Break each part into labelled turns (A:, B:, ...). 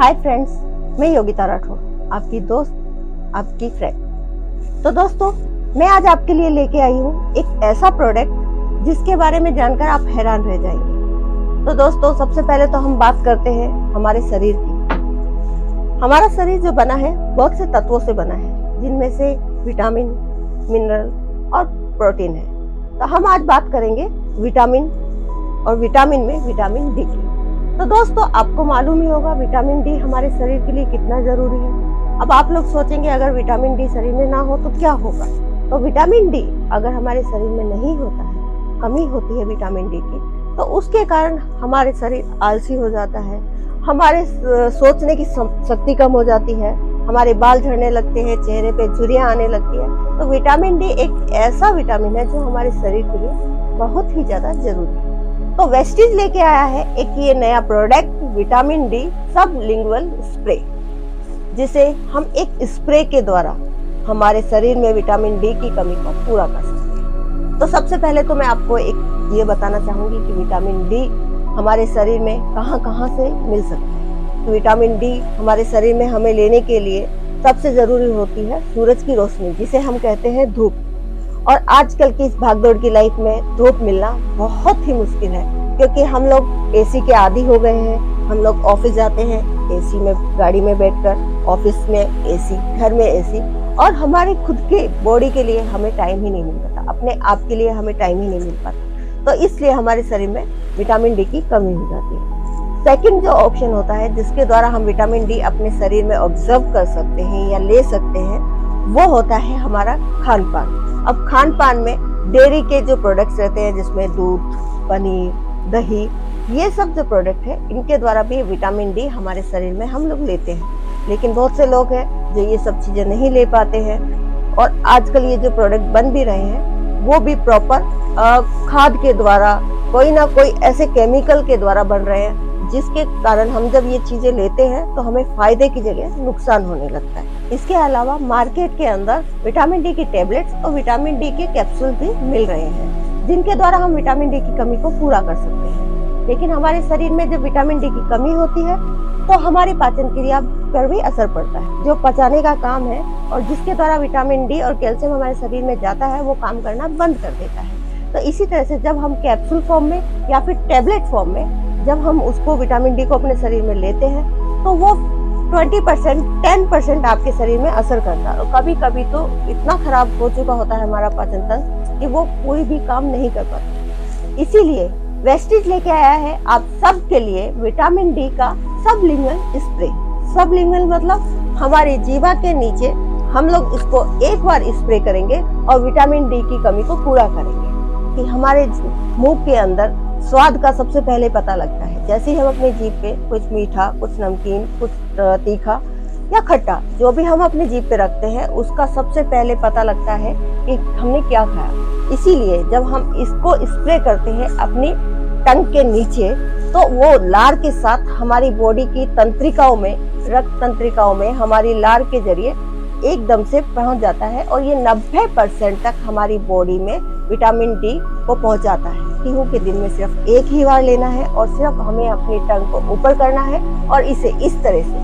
A: Hi friends, मैं योगिता राठौर, आपकी दोस्त, आपकी फ्रेंड। तो दोस्तों, मैं आज आपके लिए लेके आई हूँ एक ऐसा प्रोडक्ट जिसके बारे में जानकर आप हैरान रह जाएंगे। तो दोस्तों, सबसे पहले तो हम बात करते हैं हमारे शरीर की। हमारा शरीर जो बना है बहुत से तत्वों से बना है, जिनमें से विटामिन, मिनरल और प्रोटीन है। तो हम आज बात करेंगे विटामिन और विटामिन में विटामिन डी की। तो दोस्तों, आपको मालूम ही होगा विटामिन डी हमारे शरीर के लिए कितना जरूरी है। अब आप लोग सोचेंगे अगर विटामिन डी शरीर में ना हो तो क्या होगा। तो विटामिन डी अगर हमारे शरीर में नहीं होता है, कमी होती है विटामिन डी की, तो उसके कारण हमारे शरीर आलसी हो जाता है, हमारे सोचने की शक्ति कम हो जाती है, हमारे बाल झड़ने लगते हैं, चेहरे पे झुर्रियां आने लगती है। तो विटामिन डी एक ऐसा विटामिन है जो हमारे शरीर के लिए बहुत ही ज्यादा जरूरी है। तो वेस्टीज लेके आया है एक ये नया product, vitamin D sublingual spray, जिसे हम एक स्प्रे के द्वारा हमारे शरीर में विटामिन डी की कमी को पूरा कर सकते हैं। तो सबसे पहले तो मैं आपको एक ये बताना चाहूंगी कि विटामिन डी हमारे शरीर में कहां से मिल सकता है। तो विटामिन डी हमारे शरीर में हमें लेने के लिए सबसे जरूरी होती है सूरज की रोशनी, जिसे हम कहते हैं धूप। और आजकल की इस भागदौड़ की लाइफ में धूप मिलना बहुत ही मुश्किल है, क्योंकि हम लोग एसी के आदी हो गए हैं। हम लोग ऑफिस जाते हैं एसी में, गाड़ी में बैठकर, ऑफिस में एसी, घर में एसी, और हमारे खुद के बॉडी के लिए हमें टाइम ही नहीं मिल पाता, अपने आप के लिए हमें टाइम ही नहीं मिल पाता। तो इसलिए हमारे शरीर में विटामिन डी की कमी हो जाती है। सेकंड जो ऑप्शन होता है जिसके द्वारा हम विटामिन डी अपने शरीर में ऑब्जर्व कर सकते हैं या ले सकते हैं, वो होता है हमारा खान पान। अब खान पान में डेयरी के जो प्रोडक्ट्स रहते हैं, जिसमें दूध, पनीर, दही, ये सब जो प्रोडक्ट है, इनके द्वारा भी विटामिन डी हमारे शरीर में हम लोग लेते हैं। लेकिन बहुत से लोग हैं जो ये सब चीजें नहीं ले पाते हैं, और आजकल ये जो प्रोडक्ट बन भी रहे हैं वो भी प्रॉपर खाद के द्वारा, कोई ना कोई ऐसे केमिकल के द्वारा बन रहे हैं, जिसके कारण हम जब ये चीजें लेते हैं तो हमें फायदे की जगह नुकसान होने लगता है। इसके अलावा मार्केट के अंदर विटामिन डी की टेबलेट्स और विटामिन डी के कैप्सूल भी मिल रहे हैं, जिनके द्वारा हम विटामिन डी की कमी को पूरा कर सकते हैं। लेकिन हमारे शरीर में जब विटामिन डी की कमी होती है तो हमारी पाचन क्रिया पर भी असर पड़ता है। जो पचाने का काम है और जिसके द्वारा विटामिन डी और कैल्शियम हमारे शरीर में जाता है, वो काम करना बंद कर देता है। तो इसी तरह से जब हम कैप्सूल फॉर्म में या फिर टेबलेट फॉर्म में जब हम उसको विटामिन डी को अपने शरीर में लेते हैं, तो वो 20%, 10% आपके शरीर में असर करता है। और कभी कभी तो इतना खराब हो चुका होता है हमारा पाचन तंत्र कि वो कोई भी काम नहीं कर पाता। इसीलिए वेस्टीज लेके आया है आप सब के लिए विटामिन डी का सबलिंगुअल स्प्रे। सबलिंगुअल मतलब हमारी जीवा के नीचे हम लोग इसको एक बार स्प्रे करेंगे और विटामिन डी की कमी को पूरा करेंगे। कि हमारे मुंह के अंदर स्वाद का सबसे पहले पता लगता है। जैसे ही हम अपने जीभ पे कुछ मीठा, कुछ नमकीन, कुछ तीखा या खट्टा, जो भी हम अपने जीभ पे रखते हैं, उसका सबसे पहले पता लगता है कि हमने क्या खाया। इसीलिए जब हम इसको स्प्रे करते हैं अपनी टंग के नीचे, तो वो लार के साथ हमारी बॉडी की तंत्रिकाओं में, रक्त तंत्रिकाओं में हमारी लार के जरिए एकदम से पहुंच जाता है, और ये 90% तक हमारी बॉडी में विटामिन डी को पहुंचाता है। गेहूं के दिन में सिर्फ एक ही बार लेना है, और सिर्फ हमें अपनी टंग को ऊपर करना है और इसे इस तरह से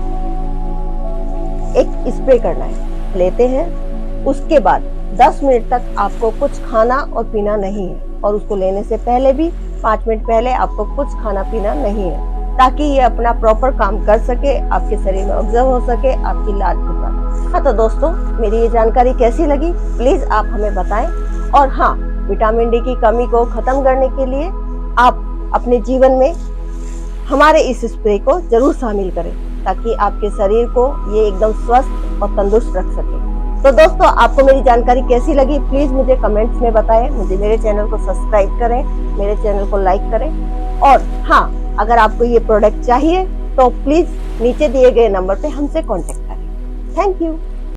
A: एक स्प्रे करना है। लेते हैं, उसके बाद 10 मिनट तक आपको कुछ खाना और पीना नहीं है, और उसको लेने से पहले भी 5 मिनट पहले आपको कुछ खाना पीना नहीं है, ताकि ये अपना प्रॉपर काम कर सके, आपके शरीर में ऑब्जर्व हो सके आपकी लार के द्वारा। हाँ, तो दोस्तों, मेरी ये जानकारी कैसी लगी प्लीज आप हमें बताएं। और हाँ, विटामिन डी की कमी को खत्म करने के लिए आप अपने जीवन में हमारे इस स्प्रे को जरूर शामिल करें, ताकि आपके शरीर को ये एकदम स्वस्थ और तंदुरुस्त रख सके। तो दोस्तों, आपको मेरी जानकारी कैसी लगी प्लीज मुझे कमेंट्स में बताएं। मुझे मेरे चैनल को सब्सक्राइब करें, मेरे चैनल को लाइक करें, और हाँ, अगर आपको ये प्रोडक्ट चाहिए तो प्लीज नीचे दिए गए नंबर पे हमसे कांटेक्ट करें। Thank you.